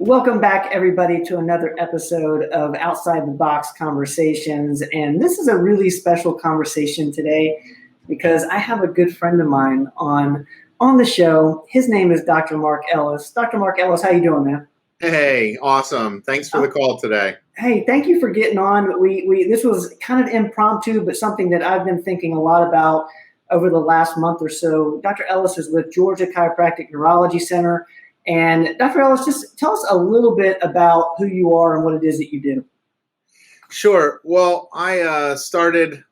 Welcome back, everybody, to another episode of Outside the Box Conversations. And this is a really special conversation today because I have a good friend of mine on the show. His name is Dr. Marc Ellis. Dr. Marc Ellis, how you doing, man? Hey, awesome. Thanks for the call today. Hey, thank you for getting on. We this was kind of impromptu, but something that I've been thinking a lot about over the last month or so. Dr. Ellis is with Georgia Chiropractic Neurology Center. And Dr. Ellis, just tell us a little bit about who you are and what it is that you do. Sure. Well, I started,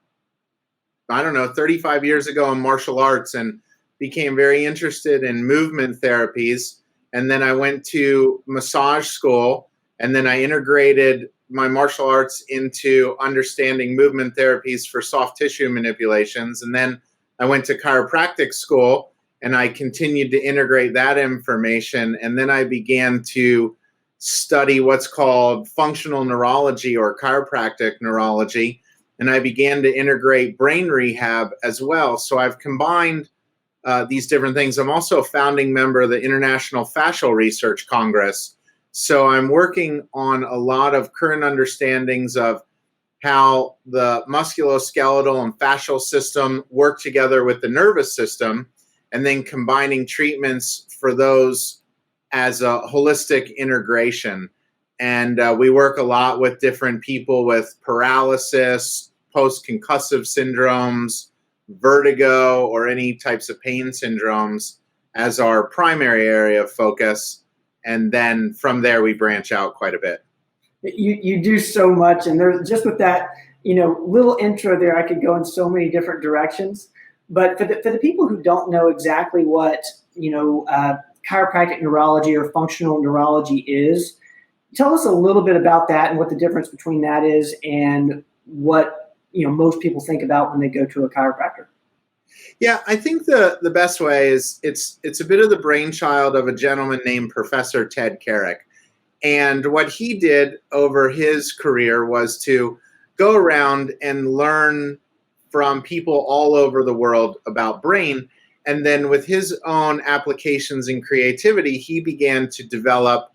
35 years ago in martial arts and became very interested in movement therapies. And then I went to massage school, and then I integrated my martial arts into understanding movement therapies for soft tissue manipulations. And then I went to chiropractic school, and I continued to integrate that information. And then I began to study what's called functional neurology or chiropractic neurology. And I began to integrate brain rehab as well. So I've combined these different things. I'm also a founding member of the International Fascial Research Congress. So I'm working on a lot of current understandings of how the musculoskeletal and fascial system work together with the nervous system, and then combining treatments for those as a holistic integration. And we work a lot with different people with paralysis, post-concussive syndromes, vertigo, or any types of pain syndromes as our primary area of focus. And then from there, we branch out quite a bit. You do so much. And there's just with that, little intro there, I could go in so many different directions. But for the people who don't know exactly what, chiropractic neurology or functional neurology is, tell us a little bit about that and what the difference between that is and what, most people think about when they go to a chiropractor. Yeah, I think the best way is it's a bit of the brainchild of a gentleman named Professor Ted Carrick. And what he did over his career was to go around and learn from people all over the world about brain. And then with his own applications and creativity, he began to develop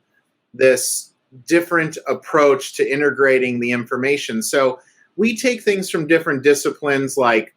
this different approach to integrating the information. So we take things from different disciplines like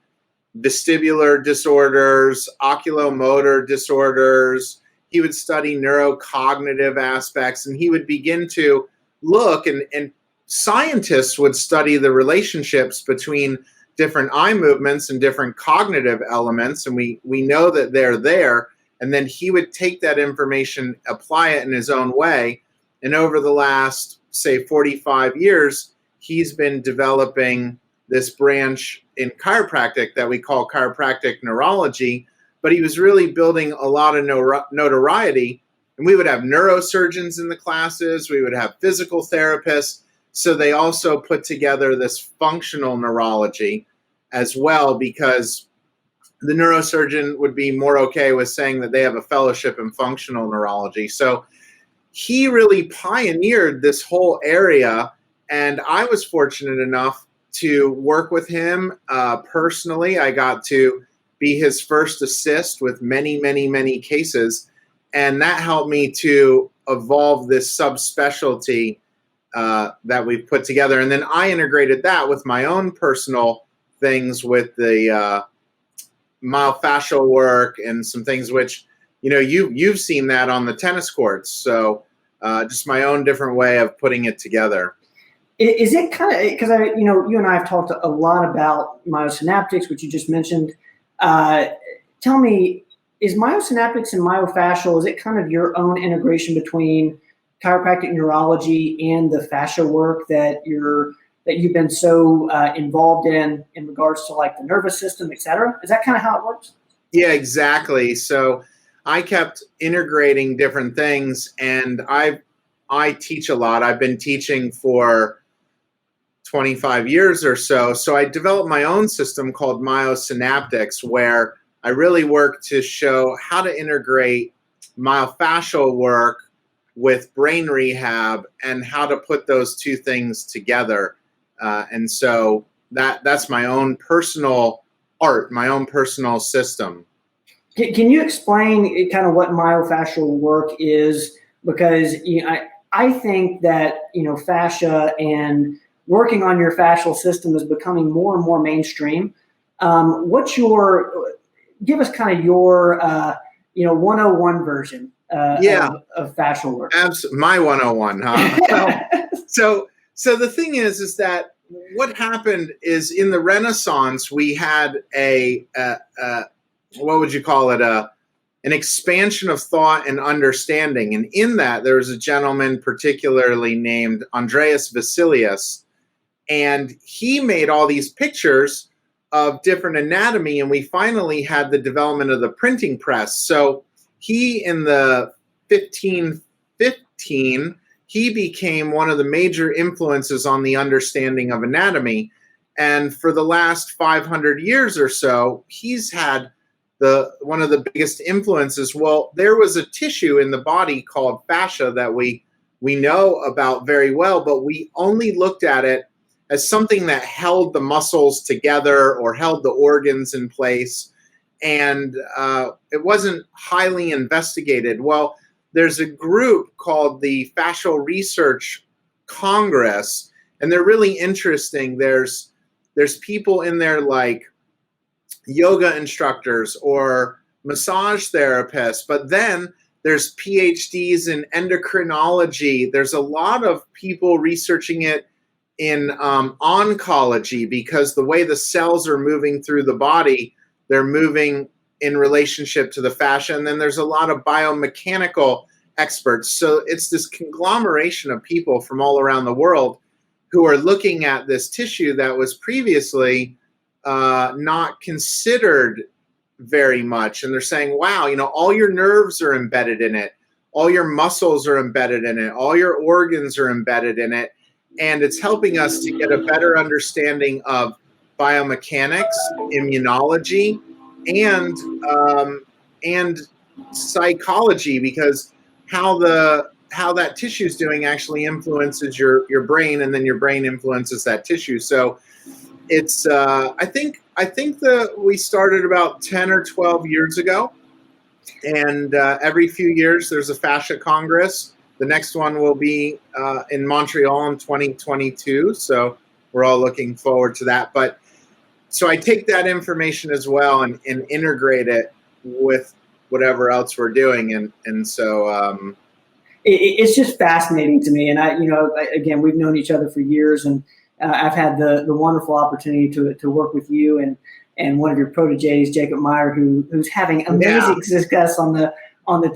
vestibular disorders, oculomotor disorders. He would study neurocognitive aspects, and he would begin to look, and scientists would study the relationships between different eye movements and different cognitive elements, and we know that they're there. And then he would take that information, apply it in his own way. And over the last, say, 45 years, he's been developing this branch in chiropractic that we call chiropractic neurology. But he was really building a lot of notoriety. And we would have neurosurgeons in the classes. We would have physical therapists. So they also put together this functional neurology as well, because the neurosurgeon would be more okay with saying that they have a fellowship in functional neurology. So he really pioneered this whole area, and I was fortunate enough to work with him personally. I got to be his first assist with many, many, many cases, and that helped me to evolve this subspecialty that we've put together. And then I integrated that with my own personal things with the myofascial work and some things which, you've seen that on the tennis courts. So just my own different way of putting it together. Is it kind of, because you and I have talked a lot about myosynaptics, which you just mentioned. Tell me, is myosynaptics and myofascial, is it kind of your own integration between chiropractic neurology and the fascia work that you've been so involved in regards to like the nervous system, et cetera? Is that kind of how it works? Yeah, exactly. So I kept integrating different things, and I teach a lot. I've been teaching for 25 years or so. So I developed my own system called myosynaptics, where I really work to show how to integrate myofascial work with brain rehab and how to put those two things together. And so that's my own personal art, my own personal system. Can you explain kind of what myofascial work is? Because I think that, fascia and working on your fascial system is becoming more and more mainstream. Give us kind of your, 101 version of fascial work. My 101, huh? So the thing is that what happened is in the Renaissance, we had what would you call it? An expansion of thought and understanding. And in that, there was a gentleman particularly named Andreas Vesalius, and he made all these pictures of different anatomy, and we finally had the development of the printing press. So he, in the 1515, he became one of the major influences on the understanding of anatomy. And for the last 500 years or so, he's had one of the biggest influences. Well, there was a tissue in the body called fascia that we know about very well, but we only looked at it as something that held the muscles together or held the organs in place. And it wasn't highly investigated. Well, there's a group called the Fascial Research Congress, and they're really interesting. There's people in there like yoga instructors or massage therapists, but then there's PhDs in endocrinology. There's a lot of people researching it in oncology, because the way the cells are moving through the body, they're moving in relationship to the fascia. And then there's a lot of biomechanical experts. So it's this conglomeration of people from all around the world who are looking at this tissue that was previously not considered very much. And they're saying, wow, all your nerves are embedded in it. All your muscles are embedded in it. All your organs are embedded in it. And it's helping us to get a better understanding of biomechanics, immunology, and psychology, because how that tissue is doing actually influences your brain, and then your brain influences that tissue. So it's I think that we started about 10 or 12 years ago, and every few years there's a fascia congress. The next one will be in Montreal in 2022, so we're all looking forward to that. But so I take that information as well and integrate it with whatever else we're doing, and so it's just fascinating to me. And again, we've known each other for years, and I've had the wonderful opportunity to work with you and one of your proteges, Jacob Meyer, who's having amazing success on the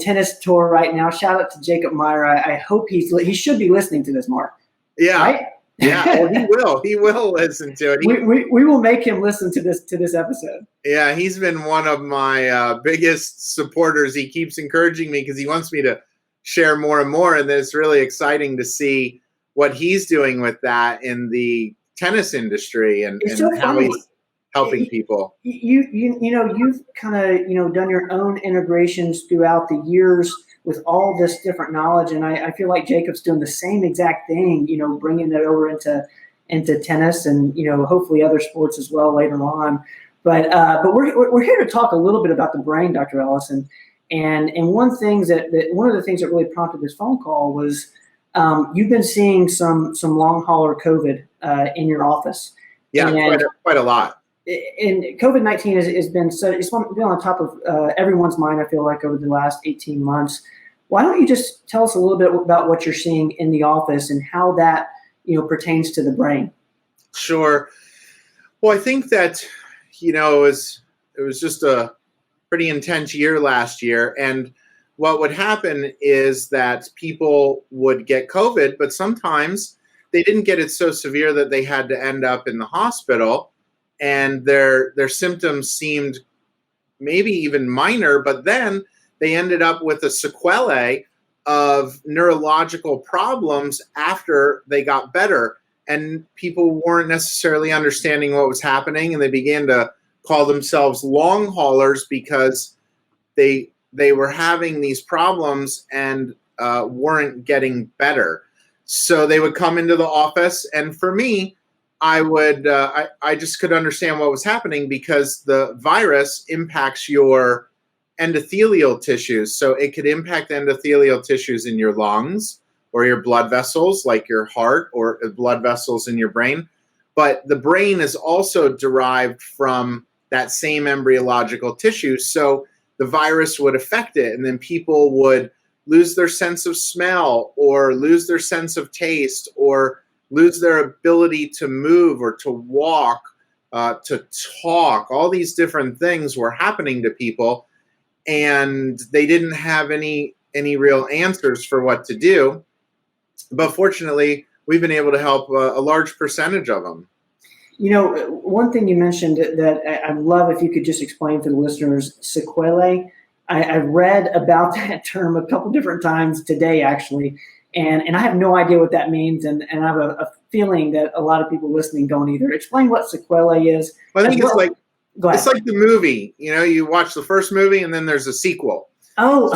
tennis tour right now. Shout out to Jacob Meyer. I hope he should be listening to this, Mark. Yeah. Right? Yeah. Well, he will listen to it. We will make him listen to this episode. Yeah. He's been one of my biggest supporters. He keeps encouraging me because he wants me to share more and more. And it's really exciting to see what he's doing with that in the tennis industry and how he's helping people. You've kind of done your own integrations throughout the years with all this different knowledge, and I feel like Jacob's doing the same exact thing, bringing that over into tennis and hopefully other sports as well later on. But we're here to talk a little bit about the brain, Dr. Ellis, and one of the things that really prompted this phone call was you've been seeing some long hauler COVID in your office. Yeah, quite a lot. And COVID-19 has been it's been on top of everyone's mind, I feel like, over the last 18 months. Why don't you just tell us a little bit about what you're seeing in the office and how that pertains to the brain? Sure. Well, I think that it was just a pretty intense year last year, and what would happen is that people would get COVID, but sometimes they didn't get it so severe that they had to end up in the hospital, and their symptoms seemed maybe even minor, but then they ended up with a sequelae of neurological problems after they got better, and people weren't necessarily understanding what was happening, and they began to call themselves long haulers because they were having these problems and weren't getting better. So they would come into the office, and for me, I just could understand what was happening because the virus impacts your endothelial tissues. So it could impact endothelial tissues in your lungs or your blood vessels, like your heart or blood vessels in your brain. But the brain is also derived from that same embryological tissue. So the virus would affect it, and then people would lose their sense of smell or lose their sense of taste or lose their ability to move or to walk, to talk. All these different things were happening to people, and they didn't have any real answers for what to do. But fortunately, we've been able to help a large percentage of them. One thing you mentioned that I'd love if you could just explain to the listeners, sequelae. I've read about that term a couple different times today, actually, and I have no idea what that means, and I have a feeling that a lot of people listening don't either. Explain what sequelae is. Well, I think Go ahead. it's like the movie. You watch the first movie, and then there's a sequel. Oh,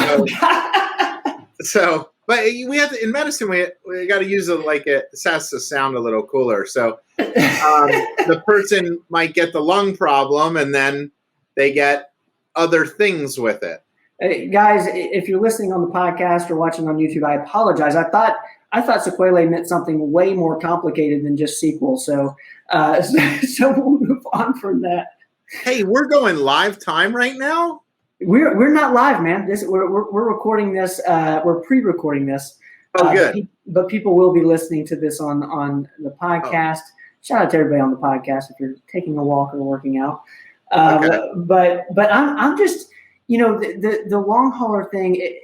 But we have to, in medicine, we got to use it has to sound a little cooler. So the person might get the lung problem, and then they get other things with it. Guys, if you're listening on the podcast or watching on YouTube, I apologize. I thought sequelae meant something way more complicated than just sequel. So we'll move on from that. Hey, we're going live time right now. We're not live, man. We're recording this. We're pre-recording this. Oh, good. But people will be listening to this on the podcast. Oh. Shout out to everybody on the podcast if you're taking a walk or working out. Okay. But I'm just, the long hauler thing.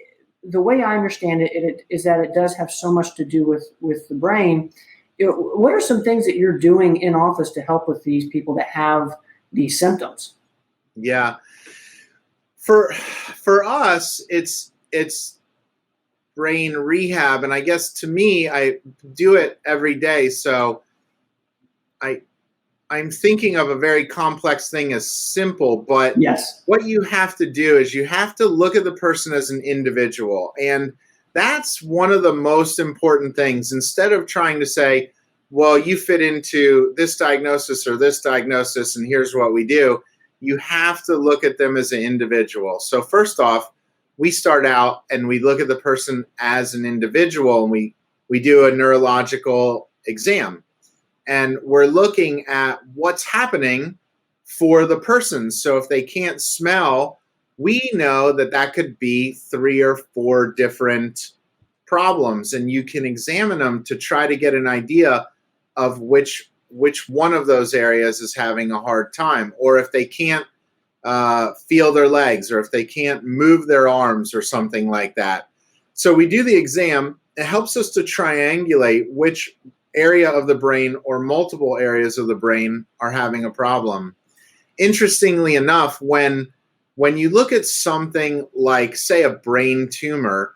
The way I understand it is that it does have so much to do with the brain. What are some things that you're doing in office to help with these people that have these symptoms? Yeah. For us, it's brain rehab, and I guess to me, I do it every day. So I'm thinking of a very complex thing as simple, but yes, what you have to do is you have to look at the person as an individual, and that's one of the most important things. Instead of trying to say, well, you fit into this diagnosis or this diagnosis, and here's what we do. You have to look at them as an individual. So first off, we start out and we look at the person as an individual, and we do a neurological exam. And we're looking at what's happening for the person. So if they can't smell, we know that could be 3 or 4 different problems. And you can examine them to try to get an idea of which one of those areas is having a hard time, or if they can't feel their legs, or if they can't move their arms or something like that. So we do the exam. It helps us to triangulate which area of the brain or multiple areas of the brain are having a problem. Interestingly enough, when you look at something like, say, a brain tumor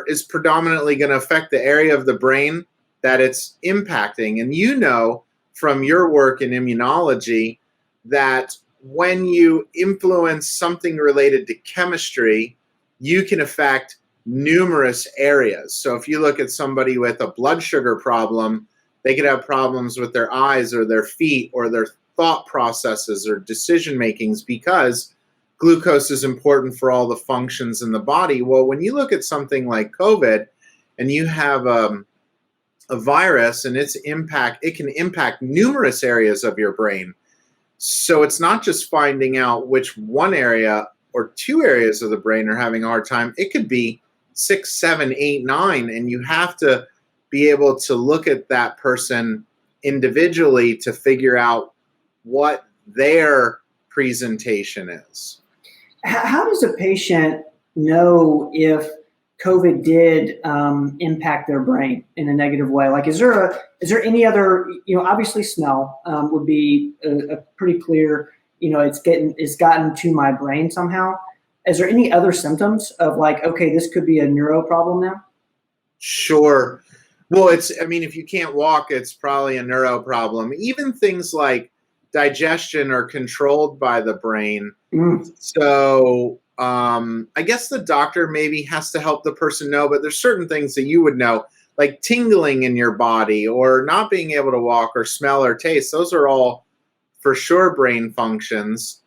is predominantly going to affect the area of the brain that it's impacting. And from your work in immunology that when you influence something related to chemistry, you can affect numerous areas. So if you look at somebody with a blood sugar problem, they could have problems with their eyes or their feet or their thought processes or decision makings, because glucose is important for all the functions in the body. Well, when you look at something like COVID and you have a virus and its impact, it can impact numerous areas of your brain. So it's not just finding out which one area or 2 areas of the brain are having a hard time. It could be 6, 7, 8, 9, and you have to be able to look at that person individually to figure out what their presentation is. How does a patient know if COVID did impact their brain in a negative way? Like, is there any other, obviously smell would be a pretty clear, it's gotten to my brain somehow. Is there any other symptoms of like, okay, this could be a neuro problem now? Sure. Well, if you can't walk, it's probably a neuro problem. Even things like digestion are controlled by the brain. So I guess the doctor maybe has to help the person know, but there's certain things that you would know, like tingling in your body or not being able to walk or smell or taste. Those are all for sure brain functions.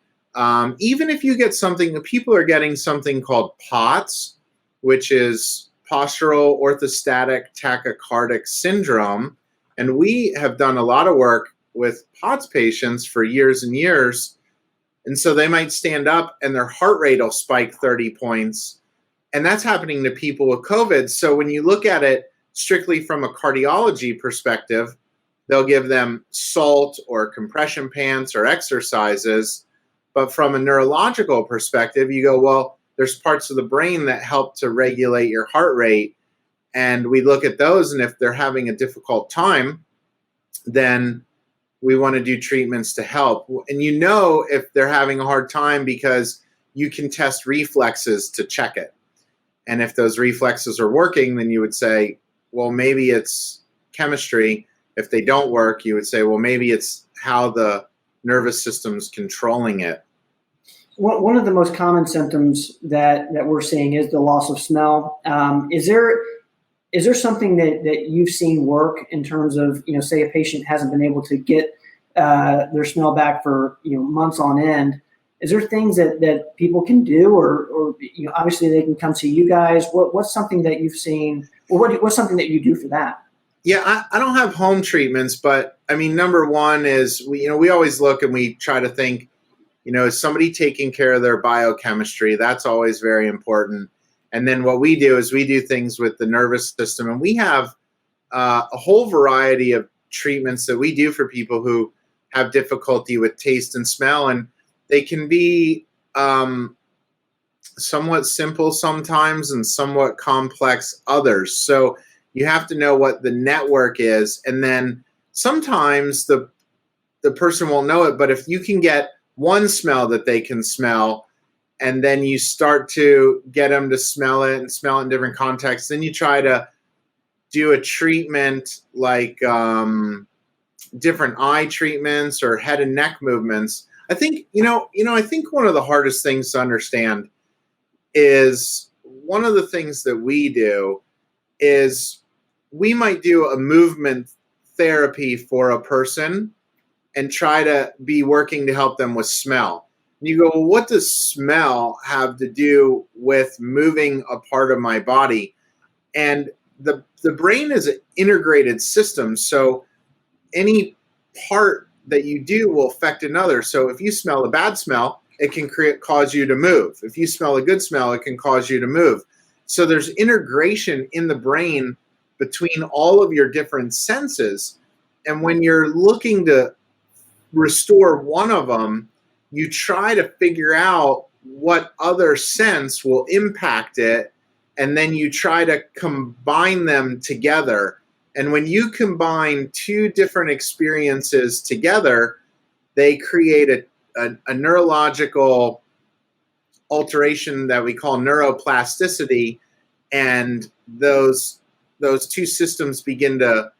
Even if you get something, people are getting something called POTS, which is postural orthostatic tachycardic syndrome. And we have done a lot of work with POTS patients for years and years. And so they might stand up and their heart rate will spike 30 points. And that's happening to people with COVID. So when you look at it strictly from a cardiology perspective, they'll give them salt or compression pants or exercises. But from a neurological perspective, you go, well, there's parts of the brain that help to regulate your heart rate. And we look at those, and if they're having a difficult time, then we want to do treatments to help. And you know if they're having a hard time because you can test reflexes to check it. And if those reflexes are working, then you would say, well, maybe it's chemistry. If they don't work, you would say, well, maybe it's how the nervous system's controlling it. One of the most common symptoms that we're seeing is the loss of smell. Is there something that you've seen work in terms of, say a patient hasn't been able to get their smell back for months on end? Is there things that people can do, or obviously they can come see you guys? What's something that you've seen, or what's something that you do for that? Yeah, I don't have home treatments, but I mean, number one is we always look and we try to think, is somebody taking care of their biochemistry? That's always very important. And then what we do is we do things with the nervous system, and we have a whole variety of treatments that we do for people who have difficulty with taste and smell, and they can be somewhat simple sometimes and somewhat complex others. So you have to know what the network is, and then sometimes the person won't know it, but if you can get one smell that they can smell, and then you start to get them to smell it and smell it in different contexts, then you try to do a treatment like different eye treatments or head and neck movements. I think, I think one of the hardest things to understand is one of the things that we do is we might do a movement therapy for a person and try to be working to help them with smell. And you go, well, what does smell have to do with moving a part of my body? And the brain is an integrated system. So any part that you do will affect another. So if you smell a bad smell, it can cause you to move. If you smell a good smell, it can cause you to move. So there's integration in the brain between all of your different senses. And when you're looking to restore one of them, you try to figure out what other sense will impact it, and then you try to combine them together. And when you combine two different experiences together, they create a neurological alteration that we call neuroplasticity, and those two systems begin to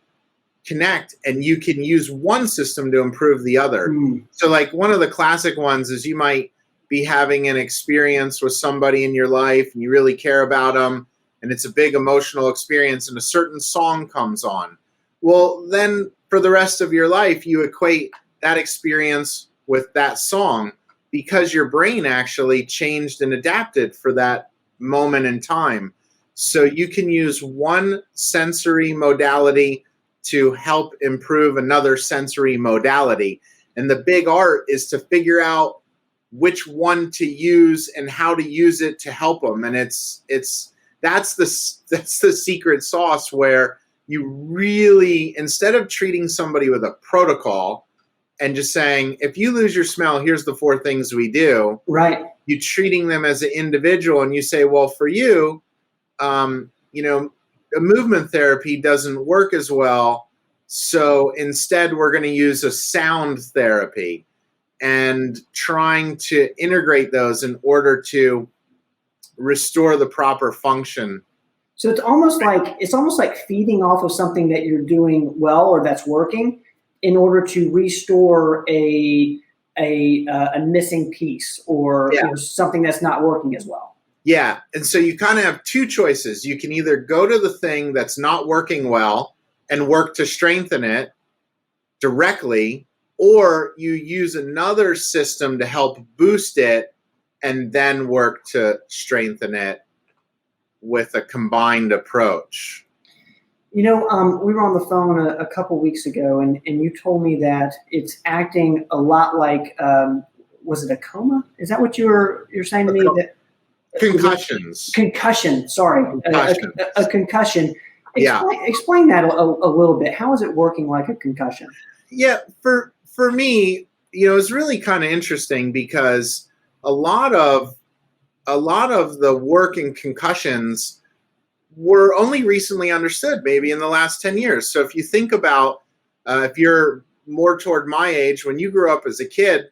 connect, and you can use one system to improve the other. So like one of the classic ones is you might be having an experience with somebody in your life and you really care about them, and it's a big emotional experience, and a certain song comes on. Well, then for the rest of your life, you equate that experience with that song because your brain actually changed and adapted for that moment in time. So you can use one sensory modality to help improve another sensory modality. And the big art is to figure out which one to use and how to use it to help them. And that's the secret sauce, where you really, instead of treating somebody with a protocol and just saying, if you lose your smell, here's the 4 things we do. Right. You treating them as an individual, and you say, well, for you, a movement therapy doesn't work as well. So instead, we're going to use a sound therapy, and trying to integrate those in order to restore the proper function. So it's almost like feeding off of something that you're doing well or that's working in order to restore a missing piece or something that's not working as well. Yeah. And so you kind of have 2 choices. You can either go to the thing that's not working well and work to strengthen it directly, or you use another system to help boost it and then work to strengthen it with a combined approach. We were on the phone a couple weeks ago, and you told me that it's acting a lot like, was it a coma? Is that what you're saying to me? That Concussions. Concussion. Sorry, Concussion. A concussion. Yeah. Explain that a little bit. How is it working like a concussion? Yeah, for me, it's really kind of interesting because a lot of the work in concussions were only recently understood, maybe in the last 10 years. So if you think about, if you're more toward my age, when you grew up as a kid,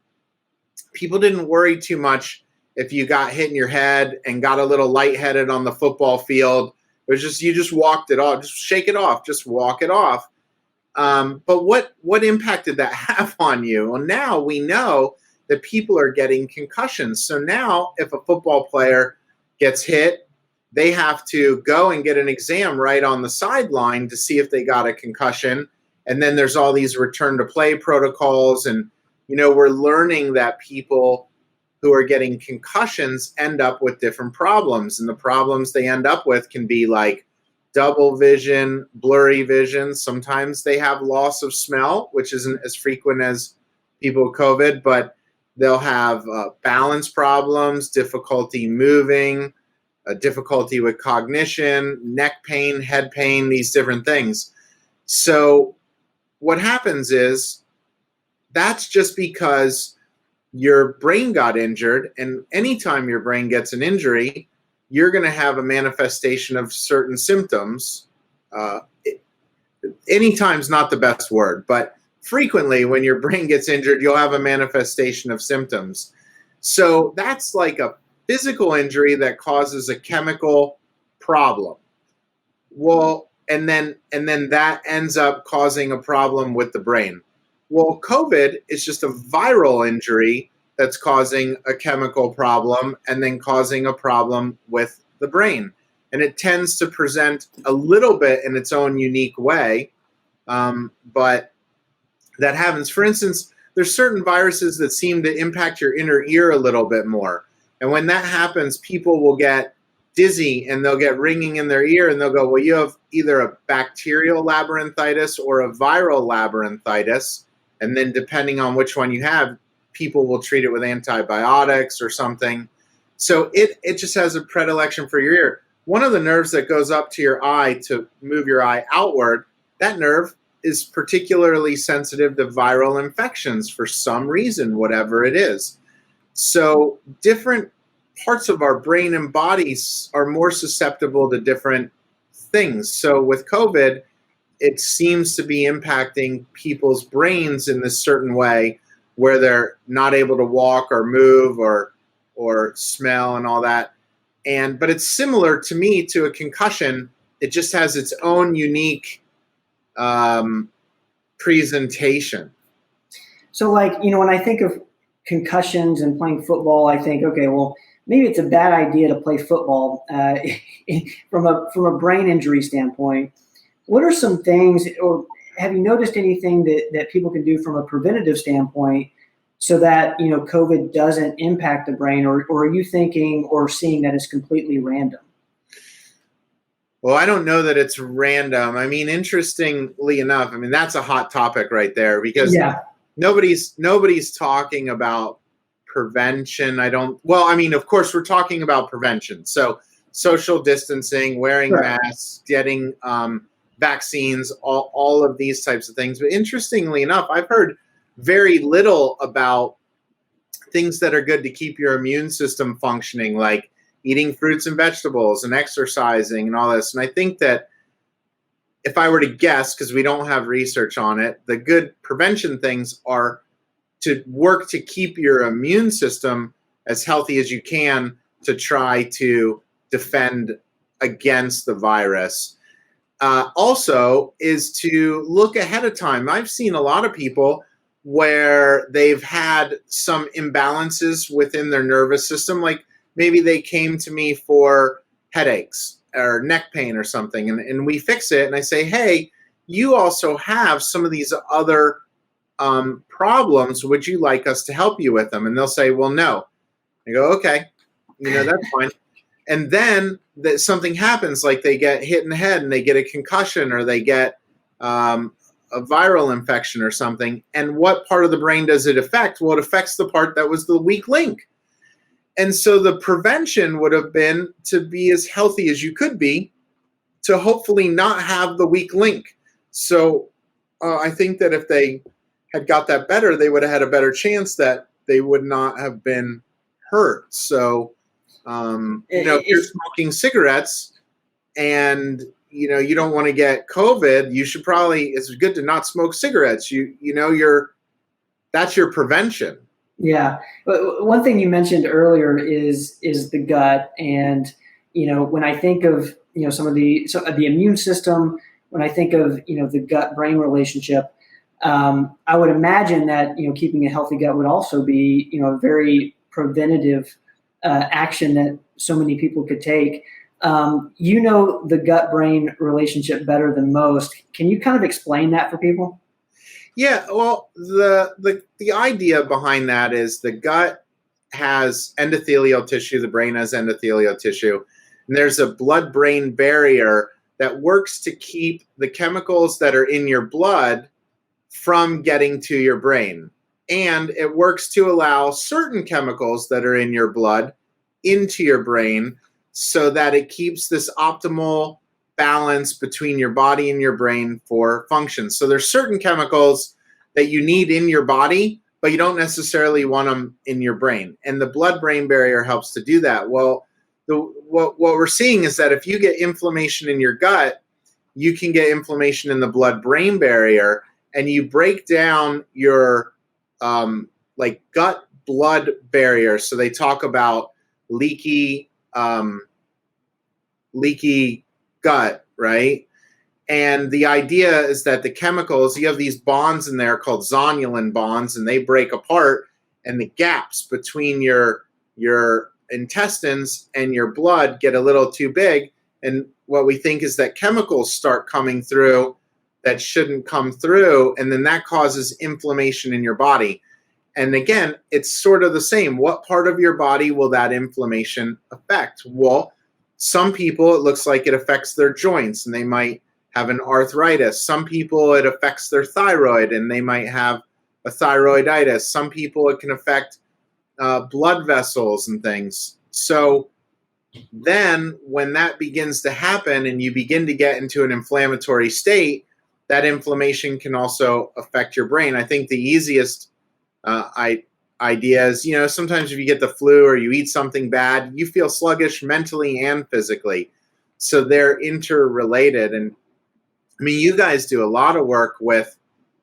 people didn't worry too much if you got hit in your head and got a little lightheaded on the football field. It was just, you just walked it off, just shake it off, just walk it off. But what impact did that have on you? Well, now we know that people are getting concussions. So now if a football player gets hit, they have to go and get an exam right on the sideline to see if they got a concussion. And then there's all these return to play protocols. And, we're learning that people who are getting concussions end up with different problems. And the problems they end up with can be like double vision, blurry vision. Sometimes they have loss of smell, which isn't as frequent as people with COVID, but they'll have balance problems, difficulty moving, difficulty with cognition, neck pain, head pain, these different things. So what happens is that's just because your brain got injured, and anytime your brain gets an injury, you're going to have a manifestation of certain symptoms. Anytime's not the best word, but frequently when your brain gets injured, you'll have a manifestation of symptoms. So that's like a physical injury that causes a chemical problem. Well, and then that ends up causing a problem with the brain. Well, COVID is just a viral injury that's causing a chemical problem and then causing a problem with the brain. And it tends to present a little bit in its own unique way, but that happens. For instance, there's certain viruses that seem to impact your inner ear a little bit more. And when that happens, people will get dizzy and they'll get ringing in their ear and they'll go, well, you have either a bacterial labyrinthitis or a viral labyrinthitis. And then depending on which one you have, people will treat it with antibiotics or something. So it just has a predilection for your ear. One of the nerves that goes up to your eye to move your eye outward, that nerve is particularly sensitive to viral infections for some reason, whatever it is. So different parts of our brain and bodies are more susceptible to different things. So with COVID, it seems to be impacting people's brains in this certain way where they're not able to walk or move or smell and all that. But it's similar to me to a concussion. It just has its own unique presentation. So when I think of concussions and playing football, I think, okay, well, maybe it's a bad idea to play football from a brain injury standpoint. What are some things, or have you noticed anything that people can do from a preventative standpoint so that, COVID doesn't impact the brain, or are you thinking or seeing that it's completely random? Well, I don't know that it's random. I mean, interestingly enough, that's a hot topic right there because nobody's talking about prevention. Of course we're talking about prevention. So social distancing, wearing masks, getting vaccines, all of these types of things. But interestingly enough, I've heard very little about things that are good to keep your immune system functioning, like eating fruits and vegetables and exercising and all this. And I think that if I were to guess, because we don't have research on it, the good prevention things are to work to keep your immune system as healthy as you can to try to defend against the virus. Also is to look ahead of time. I've seen a lot of people where they've had some imbalances within their nervous system. Like maybe they came to me for headaches or neck pain or something, and we fix it. And I say, hey, you also have some of these other problems. Would you like us to help you with them? And they'll say, well, no. I go, okay, that's fine. And then that something happens, like they get hit in the head and they get a concussion, or they get a viral infection or something. And what part of the brain does it affect? Well, it affects the part that was the weak link. And so the prevention would have been to be as healthy as you could be, to hopefully not have the weak link. So I think that if they had got that better, they would have had a better chance that they would not have been hurt. So, if you're smoking cigarettes and, you don't want to get COVID, you should probably, it's good to not smoke cigarettes. That's your prevention. Yeah. But one thing you mentioned earlier is the gut. And, when I think of, some of the immune system, when I think of, the gut-brain relationship, I would imagine that, keeping a healthy gut would also be, a very preventative action that so many people could take. The gut-brain relationship better than most. Can you kind of explain that for people? Yeah, well, the idea behind that is the gut has endothelial tissue, the brain has endothelial tissue, and there's a blood-brain barrier that works to keep the chemicals that are in your blood from getting to your brain. And it works to allow certain chemicals that are in your blood into your brain, so that it keeps this optimal balance between your body and your brain for function. So there's certain chemicals that you need in your body, but you don't necessarily want them in your brain. And the blood-brain barrier helps to do that. Well, what we're seeing is that if you get inflammation in your gut, you can get inflammation in the blood-brain barrier, and you break down your gut-blood barrier. So they talk about leaky gut, right? And the idea is that the chemicals, you have these bonds in there called zonulin bonds, and they break apart, and the gaps between your intestines and your blood get a little too big. And what we think is that chemicals start coming through that shouldn't come through, and then that causes inflammation in your body. And again, it's sort of the same. What part of your body will that inflammation affect? Well, some people, it looks like it affects their joints, and they might have an arthritis. Some people, it affects their thyroid, and they might have a thyroiditis. Some people, it can affect blood vessels and things. So then when that begins to happen and you begin to get into an inflammatory state, that inflammation can also affect your brain. I think the easiest idea is, sometimes if you get the flu or you eat something bad, you feel sluggish mentally and physically. So they're interrelated. And I mean, you guys do a lot of work with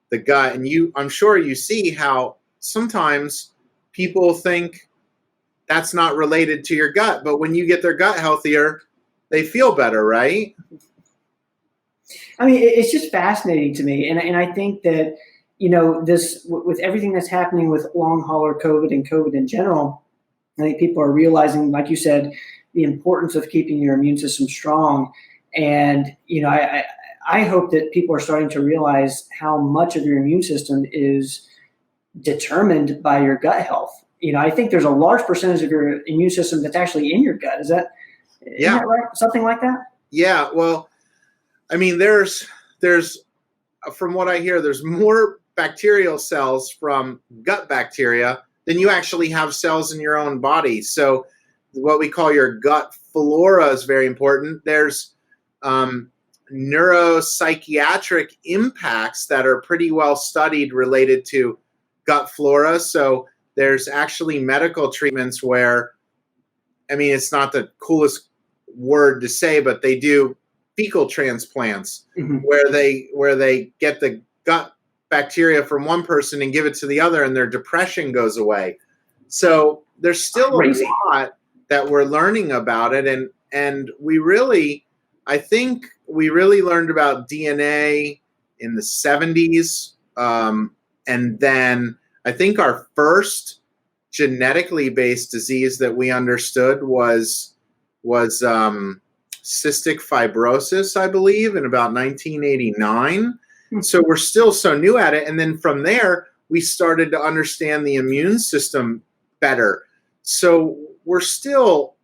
the gut, and I'm sure you see how sometimes people think that's not related to your gut, but when you get their gut healthier, they feel better, right? I mean, it's just fascinating to me. And I think that, this, with everything that's happening with long hauler COVID and COVID in general, I think people are realizing, like you said, the importance of keeping your immune system strong. And, I hope that people are starting to realize how much of your immune system is determined by your gut health. I think there's a large percentage of your immune system that's actually in your gut. Isn't that right? Something like that? Yeah. Well, I mean, there's from what I hear, there's more bacterial cells from gut bacteria than you actually have cells in your own body. So what we call your gut flora is very important. There's neuropsychiatric impacts that are pretty well studied related to gut flora. So there's actually medical treatments where, I mean, it's not the coolest word to say, but they do fecal transplants, mm-hmm. where they get the gut bacteria from one person and give it to the other, and their depression goes away. So there's still a lot that we're learning about it, and I think we really learned about DNA in the 70s, and then I think our first genetically based disease that we understood was cystic fibrosis, I believe, in about 1989. Mm-hmm. So we're still so new at it. And then from there, we started to understand the immune system better. So we're still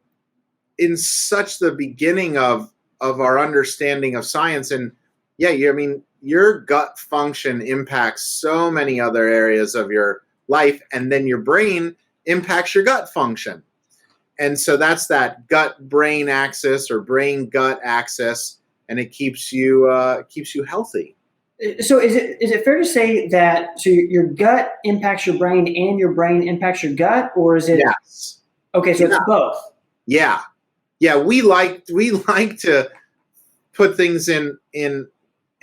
in such the beginning of our understanding of science. And yeah, I mean, your gut function impacts so many other areas of your life, and then your brain impacts your gut function. And so that's that gut-brain axis or brain-gut axis, and it keeps you healthy. So is it fair to say that your gut impacts your brain and your brain impacts your gut, or is it? Yes. Okay, so it's both. Yeah. Yeah, we like to put things in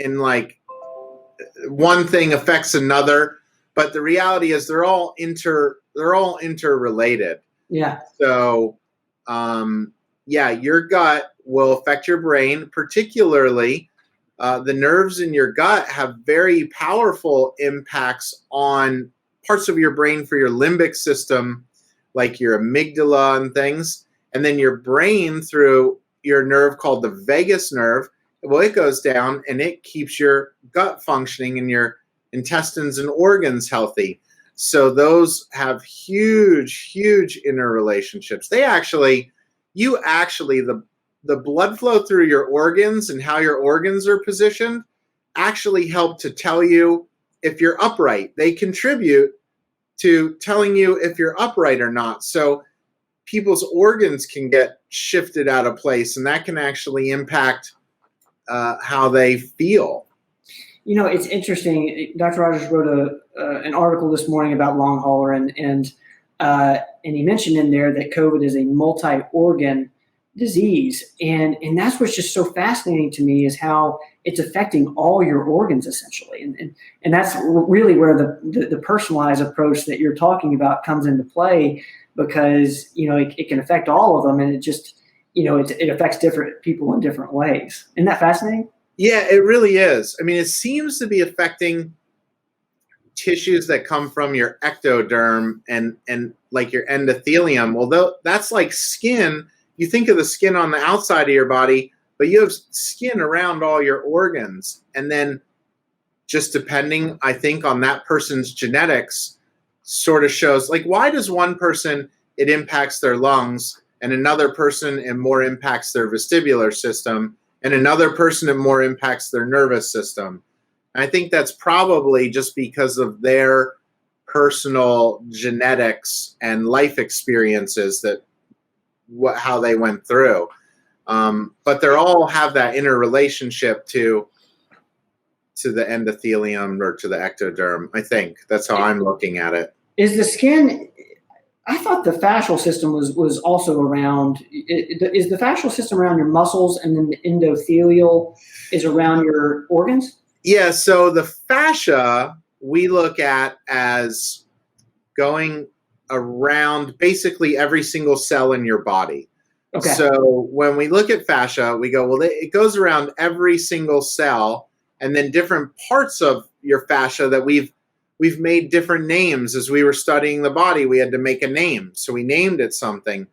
like one thing affects another, but the reality is they're all interrelated. Yeah. So, your gut will affect your brain, particularly the nerves in your gut have very powerful impacts on parts of your brain for your limbic system, like your amygdala and things. And then your brain through your nerve called the vagus nerve, well, it goes down and it keeps your gut functioning and your intestines and organs healthy. So those have huge, huge interrelationships. The blood flow through your organs and how your organs are positioned actually help to tell you if you're upright. They contribute to telling you if you're upright or not. So people's organs can get shifted out of place, and that can actually impact how they feel. You know, it's interesting. Dr. Rogers wrote an article this morning about long hauler, and he mentioned in there that COVID is a multi-organ disease, and that's what's just so fascinating to me is how it's affecting all your organs essentially, and that's really where the personalized approach that you're talking about comes into play, because it can affect all of them, and it just it affects different people in different ways. Isn't that fascinating? Yeah, it really is. I mean, it seems to be affecting tissues that come from your ectoderm and like your endothelium. Although that's like skin, you think of the skin on the outside of your body, but you have skin around all your organs. And then just depending, I think, on that person's genetics sort of shows, like, why does one person, it impacts their lungs, and another person it more impacts their vestibular system, and another person it more impacts their nervous system? And I think that's probably just because of their personal genetics and life experiences how they went through. But they all have that interrelationship to the endothelium or to the ectoderm. I think that's how I'm looking at it. Is the skin? I thought the fascial system was also around. Is the fascial system around your muscles, and then the endothelial is around your organs? Yeah. So the fascia we look at as going around basically every single cell in your body. Okay. So when we look at fascia, we go, well, it goes around every single cell, and then different parts of your fascia that we've made different names. As we were studying the body, we had to make a name, so we named it something.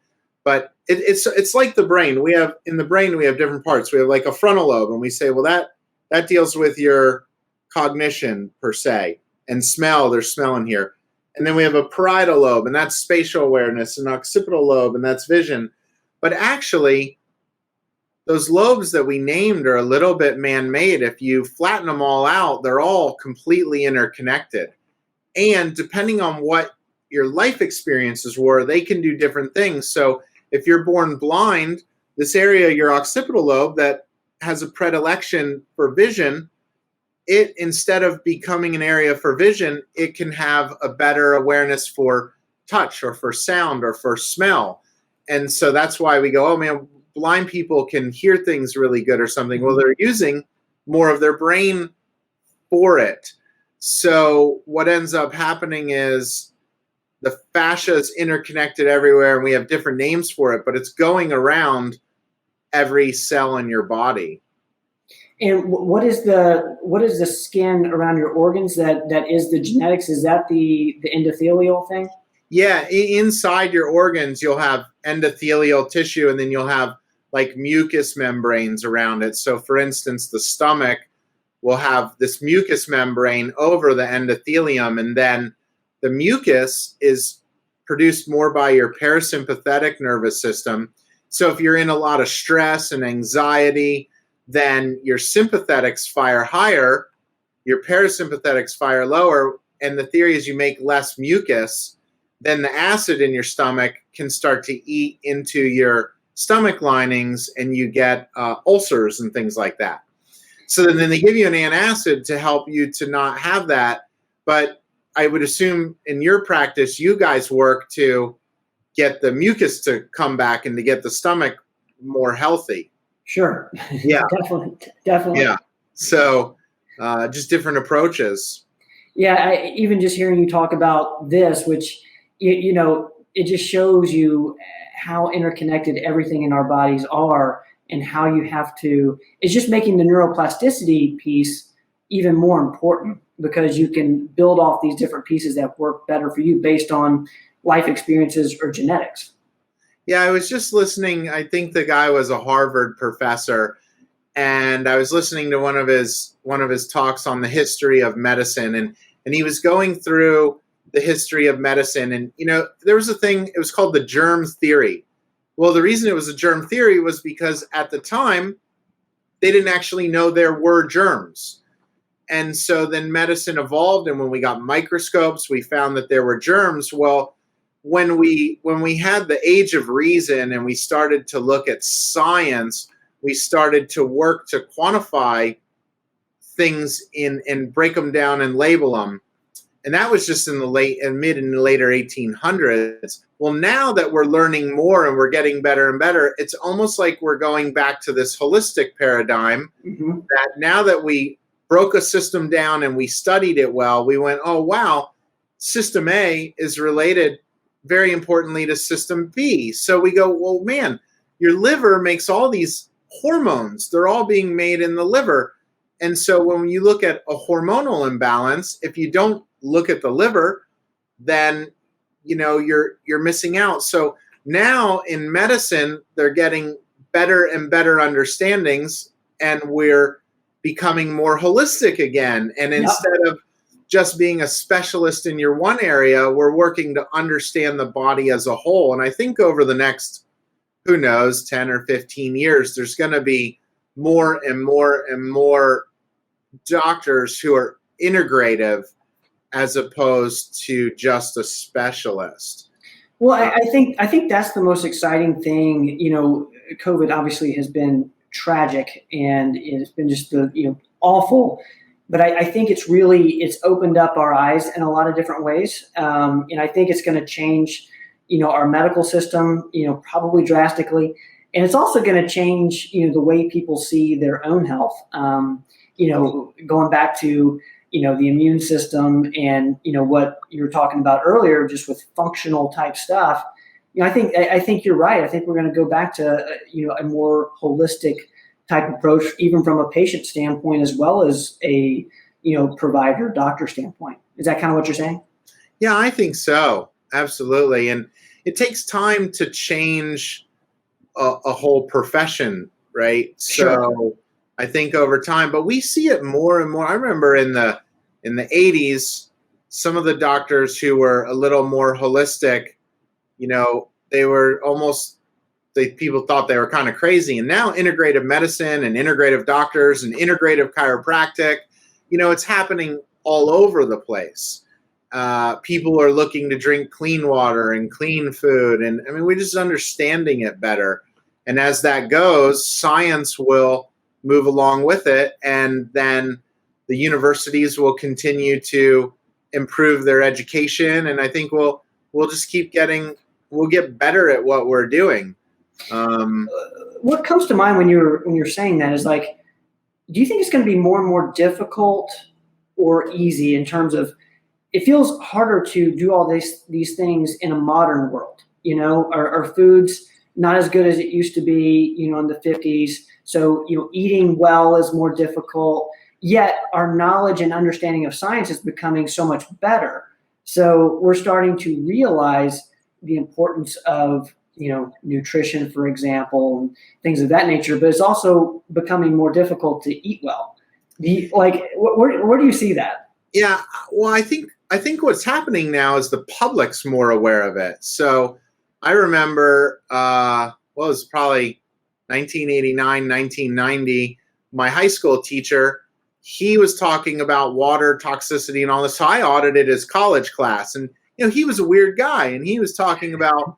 But it's like the brain. In the brain we have different parts. We have like a frontal lobe, and we say, well, that deals with your cognition per se, and smell. There's smell in here. And then we have a parietal lobe, and that's spatial awareness, and occipital lobe, and that's vision. But actually, those lobes that we named are a little bit man-made. If you flatten them all out, they're all completely interconnected. And depending on what your life experiences were, they can do different things. So if you're born blind, this area, your occipital lobe that has a predilection for vision, it, instead of becoming an area for vision, it can have a better awareness for touch or for sound or for smell. And so that's why we go, oh man, blind people can hear things really good or something. Well, they're using more of their brain for it. So what ends up happening is the fascia is interconnected everywhere, and we have different names for it, but it's going around every cell in your body. And what is the skin around your organs that is the genetics? Is that the endothelial thing? Yeah, inside your organs, you'll have endothelial tissue, and then you'll have like mucous membranes around it. So for instance, the stomach will have this mucous membrane over the endothelium, and then the mucus is produced more by your parasympathetic nervous system. So if you're in a lot of stress and anxiety, then your sympathetics fire higher, your parasympathetics fire lower, and the theory is you make less mucus, then the acid in your stomach can start to eat into your stomach linings and you get ulcers and things like that. So then they give you an antacid to help you to not have that. But I would assume in your practice, you guys work to get the mucus to come back and to get the stomach more healthy. Sure. Yeah. Definitely. Yeah. So just different approaches. Yeah. Even just hearing you talk about this, which, it just shows you how interconnected everything in our bodies are and how you have to, it's just making the neuroplasticity piece even more important because you can build off these different pieces that work better for you based on life experiences or genetics. Yeah, I was just listening. I think the guy was a Harvard professor, and I was listening to one of his talks on the history of medicine, and he was going through the history of medicine. And there was a thing, it was called the germ theory. Well, the reason it was a germ theory was because at the time they didn't actually know there were germs. And so then medicine evolved, and when we got microscopes, we found that there were germs. Well, when we had the age of reason and we started to look at science, we started to work to quantify things and break them down and label them. And that was just in the mid and later 1800s. Well, now that we're learning more and we're getting better and better, it's almost like we're going back to this holistic paradigm that now that we broke a system down and we studied it well, we went, oh, wow, system A is related very importantly to system B. So we go, well, man, your liver makes all these hormones. They're all being made in the liver. And so when you look at a hormonal imbalance, if you don't look at the liver, then you're missing out. So now in medicine, they're getting better and better understandings, and we're becoming more holistic again. And instead of just being a specialist in your one area, we're working to understand the body as a whole. And I think over the next, who knows, 10 or 15 years, there's going to be more and more and more doctors who are integrative as opposed to just a specialist. Well, I think that's the most exciting thing. COVID obviously has been tragic and it's been just awful. But I think it's opened up our eyes in a lot of different ways. And I think it's going to change, our medical system, probably drastically. And it's also going to change, the way people see their own health. Going back to, the immune system and, what you were talking about earlier, just with functional type stuff. I think you're right. I think we're going to go back to, a more holistic type approach, even from a patient standpoint, as well as a, provider, doctor standpoint. Is that kind of what you're saying? Yeah, I think so. Absolutely. And it takes time to change a whole profession, right? Sure. So I think over time, but we see it more and more. I remember in the 80s, some of the doctors who were a little more holistic, they were almost, people thought they were kind of crazy. And now integrative medicine and integrative doctors and integrative chiropractic, it's happening all over the place. People are looking to drink clean water and clean food. And we're just understanding it better. And as that goes, science will move along with it. And then the universities will continue to improve their education. And I think we'll just we'll get better at what we're doing. What comes to mind when you're saying that is like, do you think it's going to be more and more difficult or easy in terms of, it feels harder to do all these things in a modern world? Our food's not as good as it used to be, in the 50s. So, eating well is more difficult, yet our knowledge and understanding of science is becoming so much better. So we're starting to realize the importance of, nutrition, for example, and things of that nature, but it's also becoming more difficult to eat well. Where do you see that? Yeah, well, I think what's happening now is the public's more aware of it. So I remember well, it was probably 1989, 1990, my high school teacher, he was talking about water toxicity and all this. So I audited his college class, and he was a weird guy, and he was talking about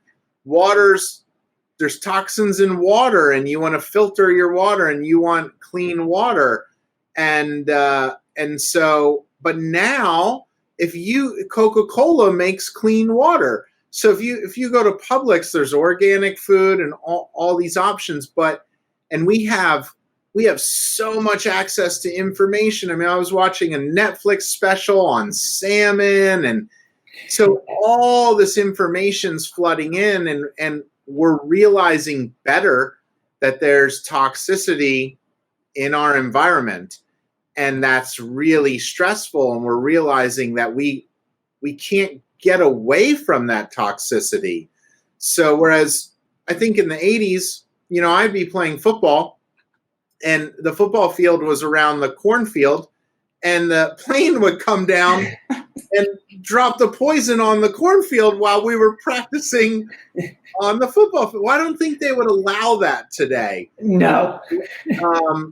there's toxins in water, and you want to filter your water, and you want clean water, and so, but now Coca-Cola makes clean water. So if you go to Publix, there's organic food and all these options, and we have so much access to information. I mean, I was watching a Netflix special on salmon, and so all this information's flooding in, and we're realizing better that there's toxicity in our environment, and that's really stressful, and we're realizing that we can't get away from that toxicity. So whereas I think in the 80s, I'd be playing football, and the football field was around the cornfield, and the plane would come down and drop the poison on the cornfield while we were practicing on the football field. Well, I don't think they would allow that today. No.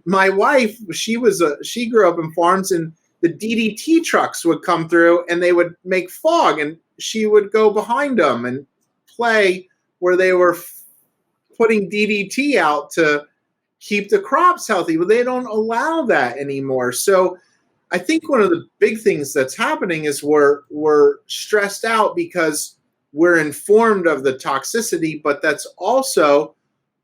My wife, she grew up in farms, and the DDT trucks would come through, and they would make fog, and she would go behind them and play where they were putting DDT out to keep the crops healthy. But they don't allow that anymore. So I think one of the big things that's happening is we're stressed out because we're informed of the toxicity, but that's also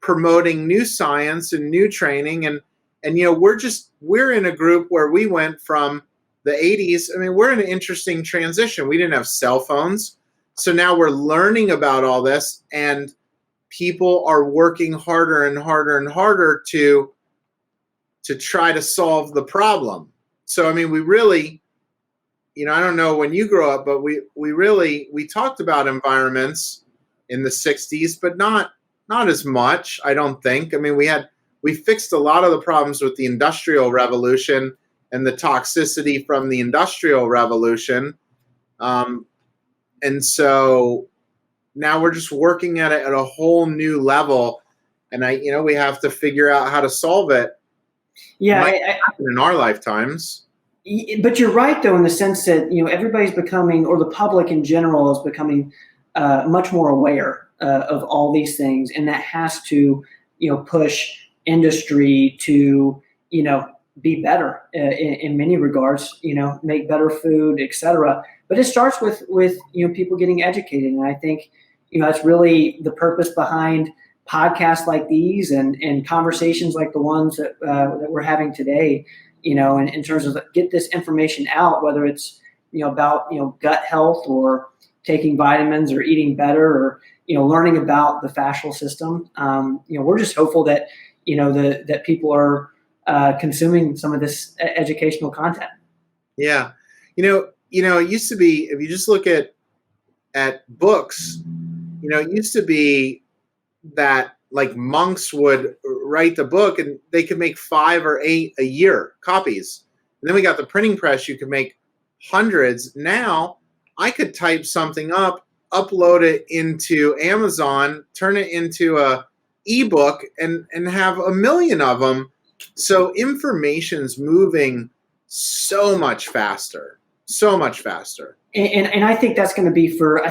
promoting new science and new training. And we're in a group where we went from the 80s. I mean, we're in an interesting transition. We didn't have cell phones. So now we're learning about all this, and people are working harder and harder and harder to try to solve the problem. So, I mean, we really, I don't know when you grew up, but we talked about environments in the 60s, but not as much, I don't think. I mean, we fixed a lot of the problems with the Industrial Revolution and the toxicity from the Industrial Revolution. And so now we're just working at it at a whole new level. And we have to figure out how to solve it. Yeah, it might happen in our lifetimes. But you're right, though, in the sense that everybody's becoming, or the public in general is becoming much more aware of all these things, and that has to push industry to be better in many regards. Make better food, etc. But it starts with people getting educated, and I think that's really the purpose behind podcasts like these and conversations like the ones that we're having today, in terms of get this information out, whether it's, about, gut health or taking vitamins or eating better or, learning about the fascial system. We're just hopeful that, that people are consuming some of this educational content. Yeah. It used to be, if you just look at books, it used to be that like monks would write the book and they could make 5 or 8 a year copies. And then we got the printing press. You could make hundreds. Now I could type something up, upload it into Amazon, turn it into a ebook and have 1 million of them. So information's moving so much faster. And I think that's going to be for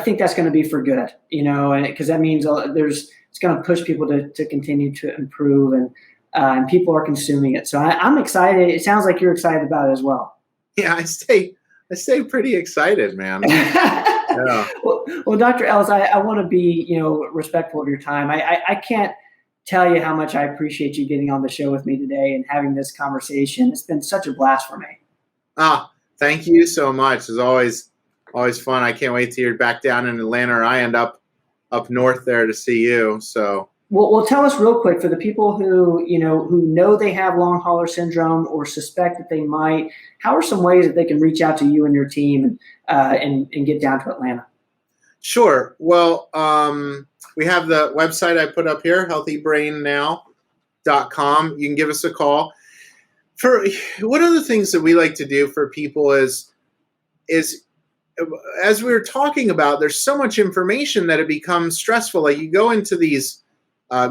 good, and because that means it's going to push people to continue to improve, and people are consuming it. So I'm excited. It sounds like you're excited about it as well. Yeah, I stay pretty excited, man. Yeah. Well, Dr. Ellis, I want to be, respectful of your time. I can't tell you how much I appreciate you getting on the show with me today and having this conversation. It's been such a blast for me. Thank you so much. It's always fun. I can't wait till you're back down in Atlanta, or I end up north there to see you. So, well, tell us real quick for the people who know they have long hauler syndrome or suspect that they might. How are some ways that they can reach out to you and your team and get down to Atlanta? Sure. Well, we have the website I put up here, healthybrainnow.com. You can give us a call. For one of the things that we like to do for people is as we were talking about, there's so much information that it becomes stressful. Like you go into these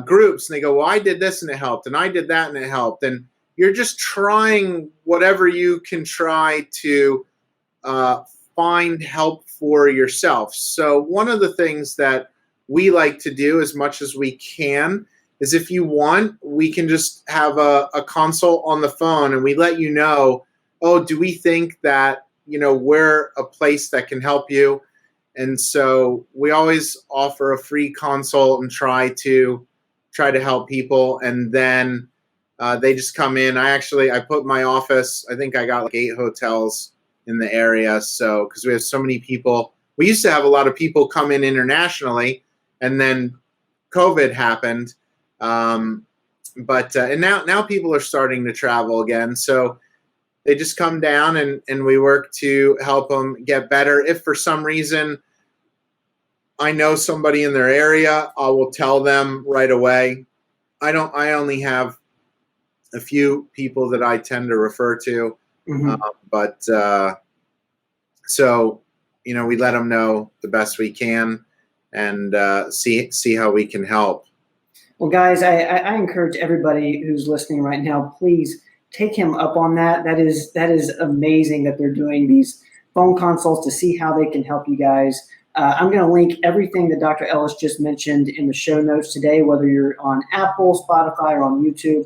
groups, and they go, well, I did this and it helped, and I did that and it helped. And you're just trying whatever you can try to find help for yourself. So one of the things that we like to do as much as we can is, if you want, we can just have a consult on the phone, and we let you know, oh, do we think that, we're a place that can help you? And so we always offer a free consult and try to help people. And then they just come in. I put my office, I think I got like 8 hotels in the area. So, because we have so many people, we used to have a lot of people come in internationally, and then COVID happened. And now people are starting to travel again. So they just come down, and we work to help them get better. If for some reason I know somebody in their area, I will tell them right away. I only have a few people that I tend to refer to. So, we let them know the best we can, and see how we can help. Well, guys, I encourage everybody who's listening right now, please take him up on that. That is amazing that they're doing these phone consults to see how they can help you guys. I'm going to link everything that Dr. Ellis just mentioned in the show notes today, whether you're on Apple, Spotify, or on YouTube.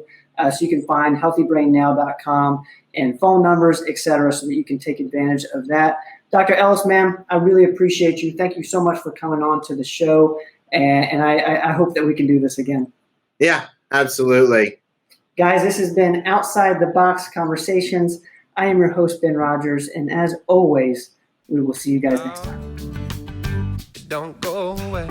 So you can find healthybrainnow.com and phone numbers, etc., so that you can take advantage of that. Dr. Ellis, ma'am, I really appreciate you. Thank you so much for coming on to the show, and I hope that we can do this again. Yeah, absolutely. Guys, this has been Outside the Box Conversations. I am your host, Ben Rogers, and as always, we will see you guys next time. Don't go away.